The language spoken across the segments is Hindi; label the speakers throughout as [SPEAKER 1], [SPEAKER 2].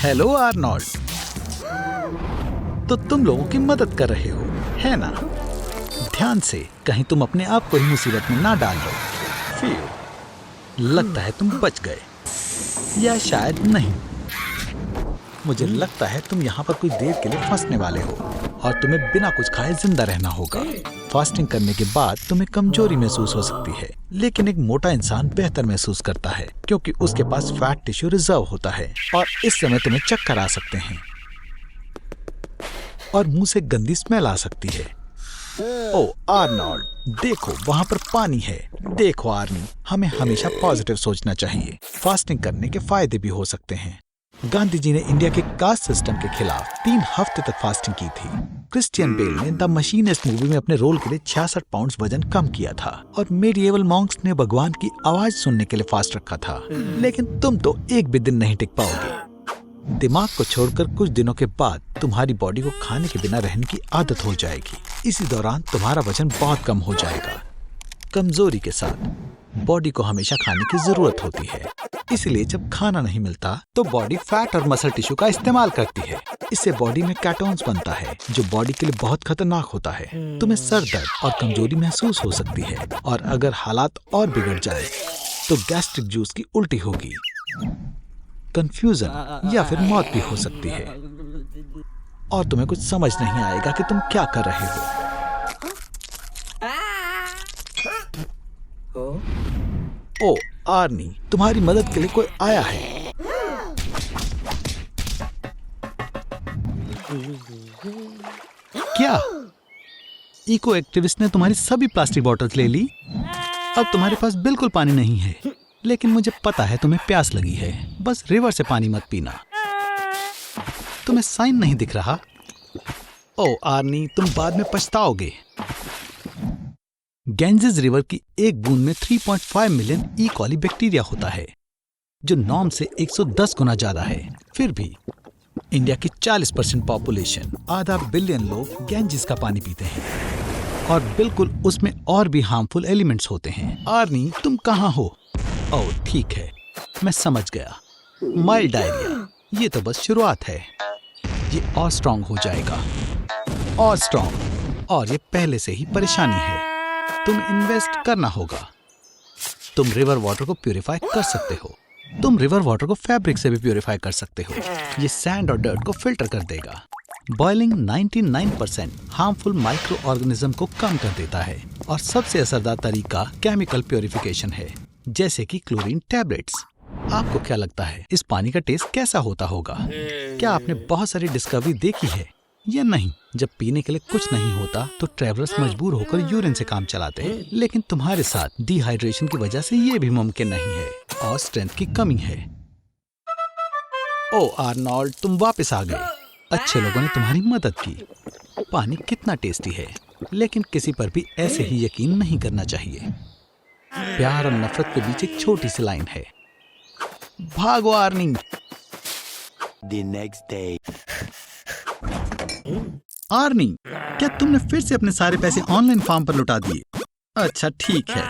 [SPEAKER 1] Hello Arnold. तो तुम लोगों की मदद कर रहे हो, है ना? ध्यान से, कहीं तुम अपने आप को ही मुसीबत में ना डाल लो। फिर लगता है तुम बच गए, या शायद नहीं। मुझे लगता है तुम यहाँ पर कुछ देर के लिए फंसने वाले हो और तुम्हें बिना कुछ खाए जिंदा रहना होगा। फास्टिंग करने के बाद तुम्हें कमजोरी महसूस हो सकती है, लेकिन एक मोटा इंसान बेहतर महसूस करता है क्योंकि उसके पास फैट टिश्यू रिजर्व होता है और इस समय तुम्हें चक्कर आ सकते हैं और मुंह से गंदी स्मेल आ सकती है। ओ आर्नोल्ड, देखो वहाँ पर पानी है। देखो आर्नी, हमें हमेशा पॉजिटिव सोचना चाहिए। फास्टिंग करने के फायदे भी हो सकते हैं। गांधी जी ने इंडिया के कास्ट सिस्टम के खिलाफ 3 हफ्ते तक फास्टिंग की थी। क्रिश्चियन बेल ने द मशीनिस्ट मूवी में अपने रोल के लिए 66 पाउंड वजन कम किया था और मेडिएवल मॉन्क्स ने भगवान की आवाज सुनने के लिए फास्ट रखा था। लेकिन तुम तो एक भी दिन नहीं टिक पाओगे। दिमाग को छोड़कर कुछ दिनों के बाद तुम्हारी बॉडी को खाने के बिना रहने की आदत हो जाएगी। इसी दौरान तुम्हारा वजन बहुत कम हो जाएगा। कमजोरी के साथ बॉडी को हमेशा खाने की जरूरत होती है, इसलिए जब खाना नहीं मिलता तो बॉडी फैट और मसल टिश्यू का इस्तेमाल करती है। इससे बॉडी में केटोन्स बनता है जो बॉडी के लिए बहुत खतरनाक होता है। तुम्हें सर दर्द और कमजोरी महसूस हो सकती है और अगर हालात और बिगड़ जाए तो गैस्ट्रिक जूस की उल्टी होगी, कंफ्यूजन या फिर मौत भी हो सकती है और तुम्हें कुछ समझ नहीं आएगा कि तुम क्या कर रहे हो। ओ आर्नी, तुम्हारी मदद के लिए कोई आया है। क्या इको एक्टिविस्ट ने तुम्हारी सभी प्लास्टिक बॉटल्स ले ली? अब तुम्हारे पास बिल्कुल पानी नहीं है, लेकिन मुझे पता है तुम्हें प्यास लगी है। बस रिवर से पानी मत पीना। तुम्हें साइन नहीं दिख रहा? ओ आर्नी, तुम बाद में पछताओगे। गैंजेस रिवर की एक बूंद में 3.5 मिलियन ई कॉली बैक्टीरिया होता है, जो नॉर्म से 110 गुना ज्यादा है। फिर भी इंडिया की 40% पॉपुलेशन, आधा बिलियन लोग गैंजेस का पानी पीते हैं और बिल्कुल उसमें और भी हार्मफुल एलिमेंट्स होते हैं। आर्नी, तुम कहाँ हो? ओह ठीक है, मैं समझ गया। माइल्ड डायरिया, ये तो बस शुरुआत है। ये और स्ट्रांग हो जाएगा, और स्ट्रांग, और ये पहले से ही परेशानी है। तुम इन्वेस्ट करना होगा। तुम रिवर वाटर को प्यूरिफाई कर सकते हो। तुम रिवर वाटर को फैब्रिक से भी प्यूरिफाई कर सकते हो। ये सैंड और डर्ट को फिल्टर कर देगा। बॉइलिंग 99% हार्मफुल माइक्रो ऑर्गेनिज्म को कम कर देता है और सबसे असरदार तरीका केमिकल प्यूरिफिकेशन है, जैसे कि क्लोरीन टैबलेट्स। आपको क्या लगता है इस पानी का टेस्ट कैसा होता होगा? क्या आपने बहुत सारी डिस्कवरी देखी है या नहीं? जब पीने के लिए कुछ नहीं होता तो ट्रैवलर्स मजबूर होकर यूरिन से काम चलाते हैं, लेकिन तुम्हारे साथ डिहाइड्रेशन की वजह से ये भी मुमकिन नहीं है और स्ट्रेंथ की कमी है। ओ आर्नोल्ड, तुम वापस आ गए। अच्छे लोगों ने तुम्हारी मदद की। पानी कितना टेस्टी है, लेकिन किसी पर भी ऐसे ही यकीन नहीं करना चाहिए। प्यार और नफरत के बीच एक छोटी सी लाइन है। भागो Arnie.
[SPEAKER 2] The next day.
[SPEAKER 1] Arnie, क्या तुमने फिर से अपने सारे पैसे ऑनलाइन फार्म पर लुटा दिए? अच्छा ठीक है,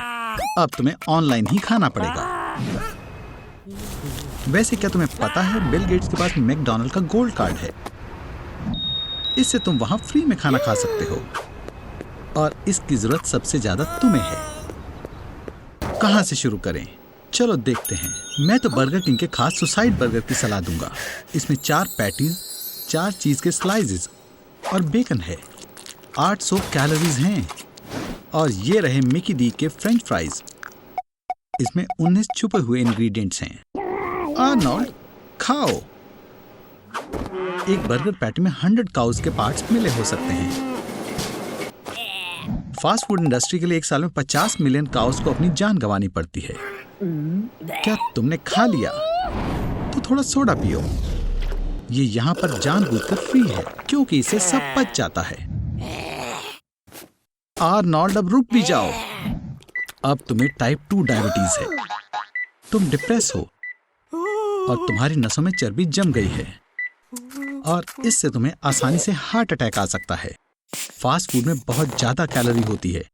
[SPEAKER 1] अब तुम्हें ऑनलाइन ही खाना पड़ेगा। वैसे क्या तुम्हें पता है बिल गेट्स के पास मैकडॉनल्ड का गोल्ड कार्ड है? इससे तुम वहां फ्री में खाना खा सकते हो और इसकी जरूरत सबसे ज्यादा तुम्हें है। कहां से शुरू करें? चलो देखते हैं। मैं तो बर्गर किंग के खास सुसाइड बर्गर की सलाह दूंगा। इसमें 4 पैटीज, 4 चीज के स्लाइसेस और बेकन है। 800 कैलोरीज हैं। और ये रहे मिकी डी के फ्रेंच फ्राइज। इसमें 19 छुपे हुए इंग्रेडिएंट्स हैं। आर्नोल्ड, खाओ। एक बर्गर पैटी में 100 काउज के पार्ट्स मिले हो सकते हैं। फास्ट फूड इंडस्ट्री के लिए एक साल में 50 मिलियन काउज को अपनी जान गंवानी पड़ती है। क्या तुमने खा लिया? तो थोड़ा सोडा पियो। ये यहाँ पर जानबूझकर फ्री है क्योंकि इसे सब पच जाता है। आर्नोल्ड, अब रुक भी जाओ। अब तुम्हें टाइप 2 डायबिटीज है। तुम डिप्रेस हो और तुम्हारी नसों में चर्बी जम गई है और इससे तुम्हें आसानी से हार्ट अटैक आ सकता है। फास्ट फूड में बहुत ज्यादा कैलोरी होती है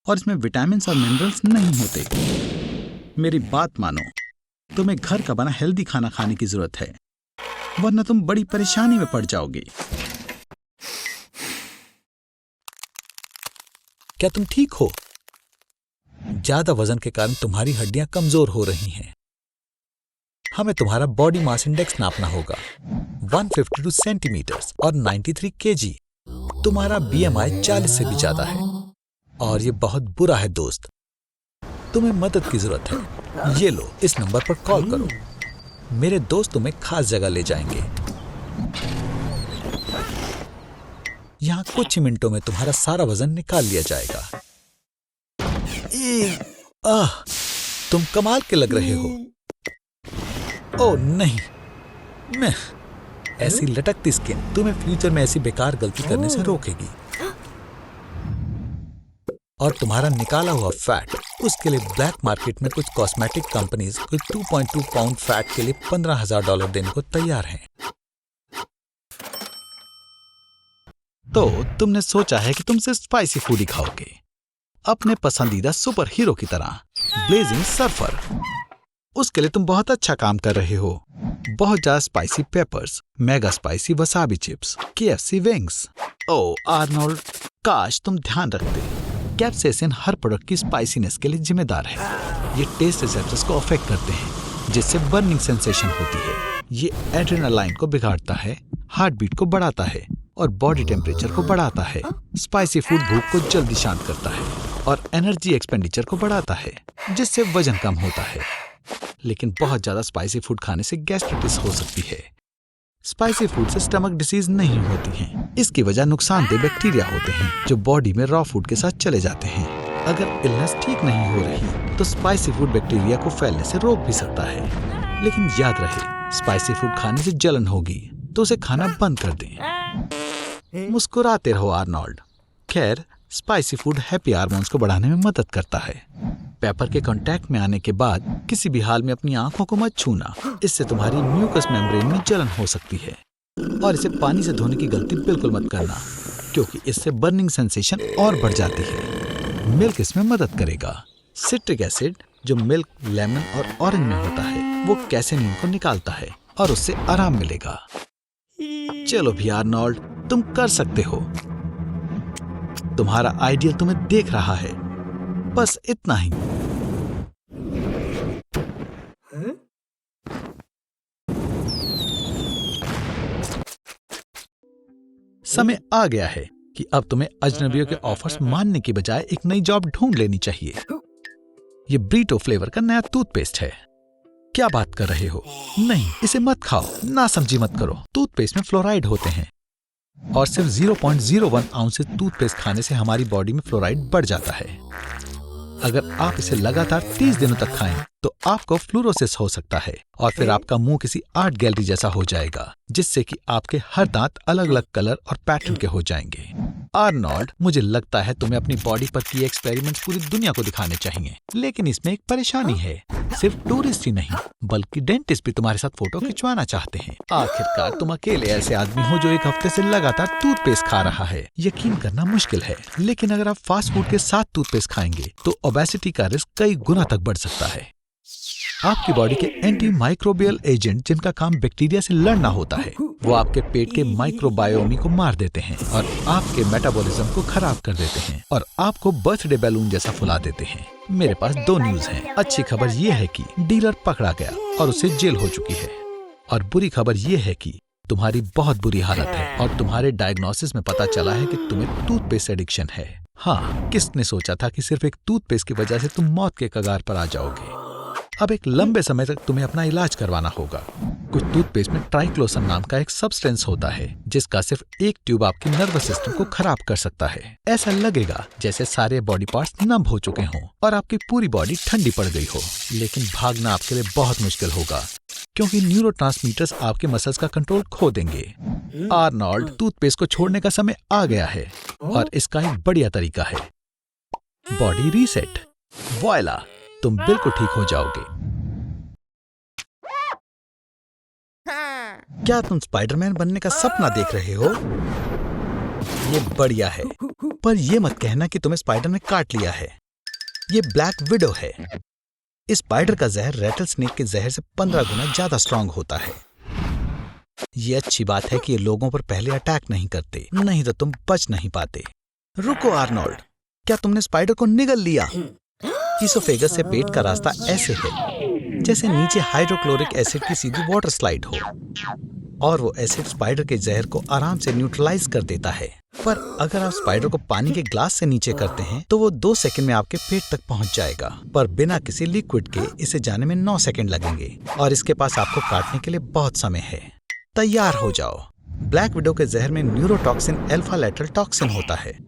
[SPEAKER 1] और इसमें विटामिन और मिनरल्स नहीं होते। मेरी बात मानो, तुम्हें घर का बना हेल्दी खाना खाने की जरूरत है। वरना तुम बड़ी परेशानी में पड़ जाओगे। क्या तुम ठीक हो? ज्यादा वजन के कारण तुम्हारी हड्डियां कमजोर हो रही हैं। हमें तुम्हारा बॉडी मास इंडेक्स नापना होगा। 152 सेंटीमीटर्स और 93 केजी। तुम्हारा BMI 40 से भी ज्यादा है और ये बहुत बुरा है दोस्त। तुम्हें मदद की जरूरत है। ये लो, इस नंबर पर कॉल करो। मेरे दोस्त तुम्हें खास जगह ले जाएंगे। यहाँ कुछ ही मिनटों में तुम्हारा सारा वजन निकाल लिया जाएगा। तुम कमाल के लग रहे हो। ओह नहीं, मैं ऐसी लटकती स्किन तुम्हें फ्यूचर में ऐसी बेकार गलती करने से रोकेगी। और तुम्हारा निकाला हुआ फैट, उसके लिए ब्लैक मार्केट में कुछ कॉस्मेटिक कंपनीज कुछ 2.2 पाउंड फैट के लिए $15,000 देने को तैयार हैं। तो तुमने सोचा है कि तुम सिर्फ स्पाइसी फूड ही खाओगे, अपने पसंदीदा सुपर हीरो की तरह, ब्लेजिंग सर्फर। उसके लिए तुम बहुत अच्छा काम कर रहे हो। बहुत ज्यादा spicy peppers, mega spicy wasabi chips, KFC wings. Oh Arnold, काश तुम ध्यान रखते। कैप्सेसिन हर प्रोडक्ट की स्पाइसीनेस के लिए जिम्मेदार है। ये टेस्ट रिसेप्टर्स को अफेक्ट करते हैं, जिससे बर्निंग सेंसेशन होती है। ये एड्रेनालाइन को बिगाड़ता है, हार्ट बीट को बढ़ाता है और बॉडी टेम्परेचर को बढ़ाता है। स्पाइसी फूड भूख को जल्दी शांत करता है और एनर्जी एक्सपेंडिचर को बढ़ाता है, जिससे वजन कम होता है। लेकिन बहुत ज्यादा स्पाइसी फूड खाने से गैस्ट्राइटिस हो सकती है। स्पाइसी फूड से स्टमक डिसीज नहीं होती है। इसकी वजह नुकसानदेह बैक्टीरिया होते हैं जो बॉडी में रॉ फूड के साथ चले जाते हैं। अगर इलनेस ठीक नहीं हो रही तो स्पाइसी फूड बैक्टीरिया को फैलने से रोक भी सकता है। लेकिन याद रहे, स्पाइसी फूड खाने से जलन होगी तो उसे खाना बंद कर दें। मुस्कुराते रहो आर्नोल्ड। खैर, स्पाइसी फूड हैप्पी हार्मोन्स को बढ़ाने में मदद करता है। पेपर के कांटेक्ट में आने के बाद किसी भी हाल में अपनी आंखों को मत छूना। इससे तुम्हारी म्यूकस मेम्ब्रेन में जलन हो सकती है। और इसे पानी से धोने की गलती बिल्कुल मत करना, क्योंकि इससे बर्निंग सेंसेशन और बढ़ जाती है। मिल्क इसमें मदद करेगा। सिट्रिक एसिड जो मिल्क, लेमन और ऑरेंज में होता है, वो कैसेनिन को निकालता है और उससे आराम मिलेगा। चलो भी आर्नोल्ड, तुम कर सकते हो। तुम्हारा आइडियल तुम्हें देख रहा है। बस इतना ही। समय आ गया है कि अब तुम्हें अजनबियों के ऑफर्स मानने की बजाय एक नई जॉब ढूंढ लेनी चाहिए। ये ब्रीटो फ्लेवर का नया टूथपेस्ट है। क्या बात कर रहे हो? नहीं, इसे मत खाओ, ना समझी मत करो। टूथपेस्ट में फ्लोराइड होते हैं और सिर्फ 0.01 आउंस टूथपेस्ट खाने से हमारी बॉडी में फ्लोराइड बढ़ जाता है। अगर आप इसे लगातार 30 दिनों तक खाएं तो आपको फ्लोरोसिस हो सकता है और फिर आपका मुंह किसी आर्ट गैलरी जैसा हो जाएगा, जिससे कि आपके हर दांत अलग अलग कलर और पैटर्न के हो जाएंगे। आर्नोल्ड, मुझे लगता है तुम्हें अपनी बॉडी पर किए एक्सपेरिमेंट्स पूरी दुनिया को दिखाने चाहिए। लेकिन इसमें एक परेशानी है। सिर्फ टूरिस्ट ही नहीं बल्कि डेंटिस्ट भी तुम्हारे साथ फोटो खिंचवाना चाहते हैं। आखिरकार तुम अकेले ऐसे आदमी हो जो एक हफ्ते से लगातार टूथपेस्ट खा रहा है। यकीन करना मुश्किल है, लेकिन अगर आप फास्ट फूड के साथ टूथपेस्ट खाएंगे तो ओबेसिटी का रिस्क कई गुना तक बढ़ सकता है। आपकी बॉडी के एंटी माइक्रोबियल एजेंट, जिनका काम बैक्टीरिया से लड़ना होता है, वो आपके पेट के माइक्रोबायोमी को मार देते हैं और आपके मेटाबॉलिज्म को खराब कर देते हैं और आपको बर्थडे बैलून जैसा फुला देते हैं। मेरे पास 2 न्यूज हैं। अच्छी खबर ये है कि डीलर पकड़ा गया और उसे जेल हो चुकी है, और बुरी खबर ये है कि तुम्हारी बहुत बुरी हालत है और तुम्हारे डायग्नोसिस में पता चला है कि तुम्हें टूथपेस्ट एडिक्शन है। हाँ, किसने सोचा था कि सिर्फ एक टूथपेस्ट की वजह से तुम मौत के कगार पर आ जाओगे। अब एक लंबे समय तक तुम्हें अपना इलाज करवाना होगा। कुछ टूथपेस्ट में ट्राइक्लोसन नाम का एक सब्सटेंस होता है, जिसका सिर्फ एक ट्यूब आपके नर्वस सिस्टम को खराब कर सकता है। ऐसा लगेगा जैसे सारे बॉडी पार्ट्स नम हो चुके हों और आपकी पूरी बॉडी ठंडी पड़ गई हो। लेकिन भागना आपके लिए बहुत मुश्किल होगा, क्योंकि न्यूरोट्रांसमीटर्स आपके मसल्स का कंट्रोल खो देंगे। आर्नोल्ड, टूथपेस्ट को छोड़ने का समय आ गया है और इसका एक बढ़िया तरीका है, बॉडी रीसेट। वॉयला, तुम बिल्कुल ठीक हो जाओगे। क्या तुम स्पाइडरमैन बनने का सपना देख रहे हो? ये बढ़िया है, पर ये मत कहना कि तुम्हें स्पाइडर ने काट लिया है। ये ब्लैक विडो है। इस स्पाइडर का जहर रेटल स्नेक के जहर से 15 गुना ज्यादा स्ट्रांग होता है। ये अच्छी बात है कि ये लोगों पर पहले अटैक नहीं करते, नहीं तो तुम बच नहीं पाते। रुको आर्नोल्ड, क्या तुमने स्पाइडर को निगल लिया? ईसोफेगस से पेट का रास्ता ऐसे है जैसे नीचे हाइड्रोक्लोरिक एसिड की सीधी वाटर स्लाइड हो, और वो एसिड स्पाइडर के जहर को आराम से न्यूट्रलाइज कर देता है। पर अगर आप स्पाइडर को पानी के ग्लास से नीचे करते हैं तो वो 2 सेकंड में आपके पेट तक पहुंच जाएगा, पर बिना किसी लिक्विड के इसे जाने में 9 सेकंड लगेंगे, और इसके पास आपको काटने के लिए बहुत समय है। तैयार हो जाओ। ब्लैक विडो के जहर में न्यूरोटॉक्सिन अल्फा लेटरल टॉक्सिन होता है।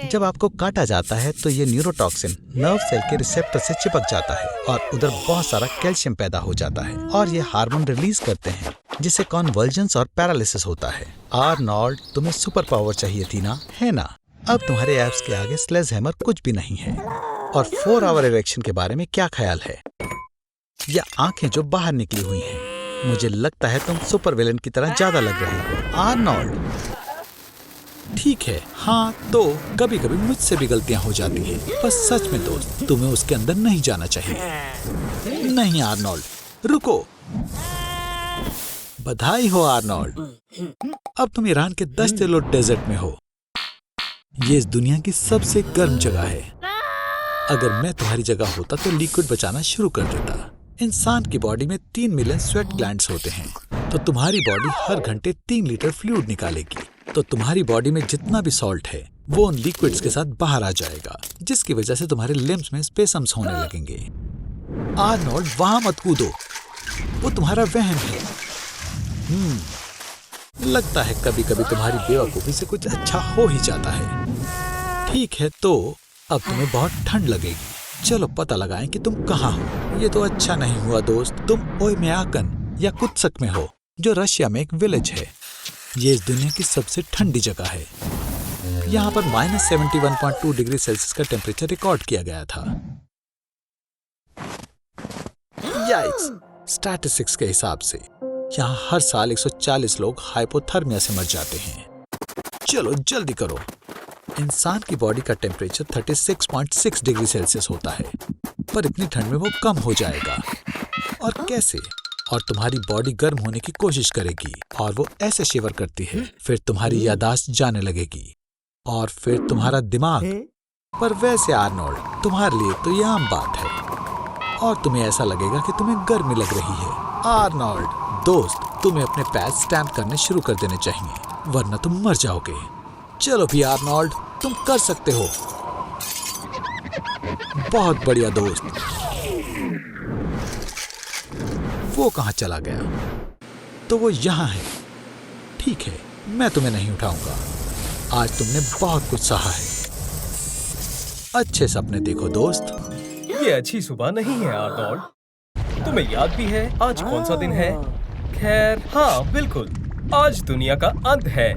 [SPEAKER 1] जब आपको काटा जाता है तो ये न्यूरोटॉक्सिन नर्व सेल के रिसेप्टर से चिपक जाता है और उधर बहुत सारा कैल्शियम पैदा हो जाता है, और ये हार्मोन रिलीज करते हैं जिससे कॉन्वल्जेंस और पैरालिसिस होता है। आर्नोल्ड, तुम्हें सुपर पावर चाहिए थी ना, है ना? अब तुम्हारे एब्स के आगे स्लेजहैमर कुछ भी नहीं है। और 4 आवर इरेक्शन के बारे में क्या ख्याल है? या आंखें जो बाहर निकली हुई हैं। मुझे लगता है तुम सुपर विलेन की तरह ज्यादा लग रहे हो आर्नोल्ड। ठीक है, हाँ, तो कभी कभी मुझसे भी गलतियां हो जाती हैं, पर सच में दोस्त, तुम्हें उसके अंदर नहीं जाना चाहिए। नहीं आर्नोल्ड, रुको। बधाई हो आर्नोल्ड, अब तुम ईरान के 10 किलो डेजर्ट में हो। ये इस दुनिया की सबसे गर्म जगह है। अगर मैं तुम्हारी जगह होता तो लिक्विड बचाना शुरू कर देता। इंसान की बॉडी में 3 मिलियन स्वेट ग्लैंड्स होते हैं, तो तुम्हारी बॉडी हर घंटे 3 लीटर फ्लूइड निकालेगी। तो तुम्हारी बॉडी में जितना भी सॉल्ट है वो उन लिक्विड्स के साथ बाहर आ जाएगा, जिसकी वजह से तुम्हारे लिम्स में स्पेसम्स होने लगेंगे। आर्नोल्ड, वहां मत कूदो, वो तुम्हारा वहम है। लगता है कभी कभी तुम्हारी बेवकूफी से कुछ अच्छा हो ही जाता है। ठीक है, तो अब तुम्हें बहुत ठंड लगेगी। चलो पता लगाएं कि तुम कहाँ हो। ये तो अच्छा नहीं हुआ दोस्त, तुम ओयमेयाकन या कुत्सक में हो, जो रशिया में एक विलेज है। ये इस दुनिया की सबसे ठंडी जगह है। यहाँ पर -71.2 डिग्री सेल्सियस का टेम्परेचर रिकॉर्ड किया गया था। याइक्स, स्टैटिस्टिक्स के हिसाब से यहाँ हर साल 140 लोग हाइपोथर्मिया से मर जाते हैं। चलो जल्दी करो। इंसान की बॉडी का टेम्परेचर 36.6 डिग्री सेल्सियस होता है, पर इतनी ठंड में वो कम हो जाएगा। और कैसे? और तुम्हारी बॉडी गर्म होने की कोशिश करेगी, और वो ऐसे शिवर करती है। फिर तुम्हारी याददाश्त जाने लगेगी, और फिर तुम्हारा दिमाग। पर वैसे आर्नोल्ड, तुम्हारे लिए तो ये आम बात है, और तुम्हें ऐसा लगेगा कि तुम्हें गर्मी लग रही है। आर्नोल्ड दोस्त, तुम्हें अपने पैर स्टैम्प करने शुरू कर देने चाहिए, वरना तुम मर जाओगे। चलो भी आर्नोल्ड, तुम कर सकते हो। बहुत बढ़िया दोस्त। वो कहाँ चला गया? तो वो यहाँ है। ठीक है, मैं तुम्हें नहीं उठाऊंगा। आज तुमने बहुत कुछ सहा है। अच्छे सपने देखो दोस्त।
[SPEAKER 3] ये अच्छी सुबह नहीं है आर्नोल्ड। तुम्हें याद भी है आज कौन सा दिन है? खैर, हाँ बिल्कुल, आज दुनिया का अंत है।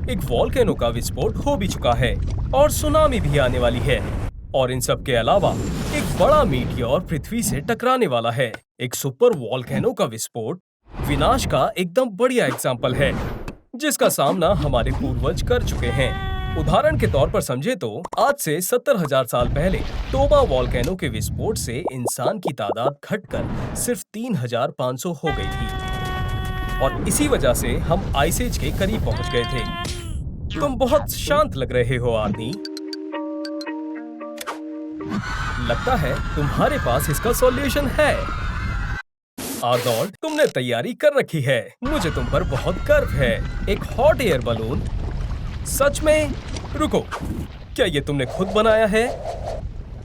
[SPEAKER 3] एक वोल्केनो का विस्फोट हो भी चुका है, और सुनामी भी आने वाली है। और इन सब के अलावा एक बड़ा मीटियोर पृथ्वी से टकराने वाला है। एक सुपर वोल्केनो का विस्फोट विनाश का एकदम बढ़िया एग्जाम्पल है, जिसका सामना हमारे पूर्वज कर चुके हैं। उदाहरण के तौर पर समझे तो आज से 70,000 साल पहले तोबा वोल्केनो के विस्फोट से इंसान की तादाद घटकर सिर्फ 3,500 हो गई थी, और इसी वजह से हम आइस एज के करीब पहुंच गए थे। तुम बहुत शांत लग रहे हो आदमी। लगता है तुम्हारे पास इसका सॉल्यूशन है। आर्नोल्ड, तुमने तैयारी कर रखी है। मुझे तुम पर बहुत गर्व है। एक हॉट एयर बलून? सच में? रुको, क्या ये तुमने खुद बनाया है?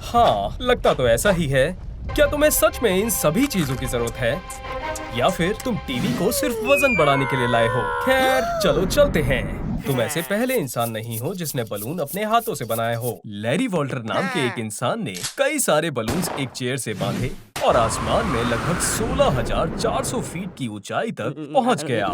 [SPEAKER 3] हाँ, लगता तो ऐसा ही है। क्या तुम्हें सच में इन सभी चीजों की जरूरत है, या फिर तुम टीवी को सिर्फ वजन बढ़ाने के लिए लाए हो? खैर, चलो चलते हैं। तुम ऐसे पहले इंसान नहीं हो जिसने बलून अपने हाथों से बनाया हो। लैरी वॉल्टर नाम के एक इंसान ने कई सारे बलून्स एक चेयर से बांधे और आसमान में लगभग 16,400 फीट की ऊंचाई तक पहुंच गया।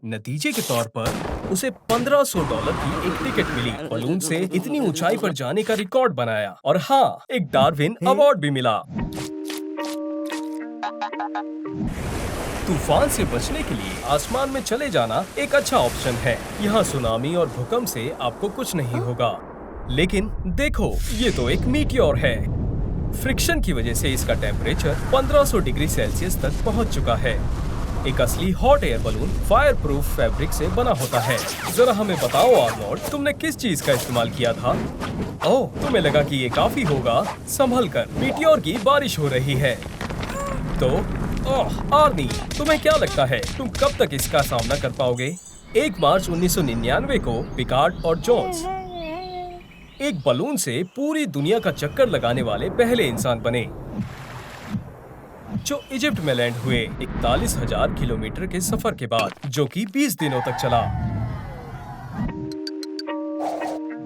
[SPEAKER 3] नतीजे के तौर पर उसे $1,500 की एक टिकट मिली। बलून से इतनी ऊंचाई पर जाने का रिकॉर्ड बनाया, और हाँ, एक डार्विन अवार्ड भी मिला। तूफान से बचने के लिए आसमान में चले जाना एक अच्छा ऑप्शन है। यहाँ सुनामी और भूकंप से आपको कुछ नहीं होगा। लेकिन देखो, ये तो एक मीटियोर है। फ्रिक्शन की वजह से इसका टेम्परेचर 1500 डिग्री सेल्सियस तक पहुँच चुका है। एक असली hot air balloon fire proof fabric से बना होता है। जरा हमें बताओ आर्नोल्ड, तुमने किस चीज का इस्तेमाल किया था? ओह, तुम्हें लगा कि ये काफी होगा? संभल कर, मीटियोर की बारिश हो रही है। तो ओह आर्नी, तुम्हें क्या लगता है तुम कब तक इसका सामना कर पाओगे? 1 मार्च 1999 को पिकार्ड और जोन्स एक बलून से पूरी दुनिया का चक्कर लगाने वाले पहले इंसान बने, जो इजिप्ट में लैंड हुए 41,000 किलोमीटर के सफर के बाद, जो कि 20 दिनों तक चला।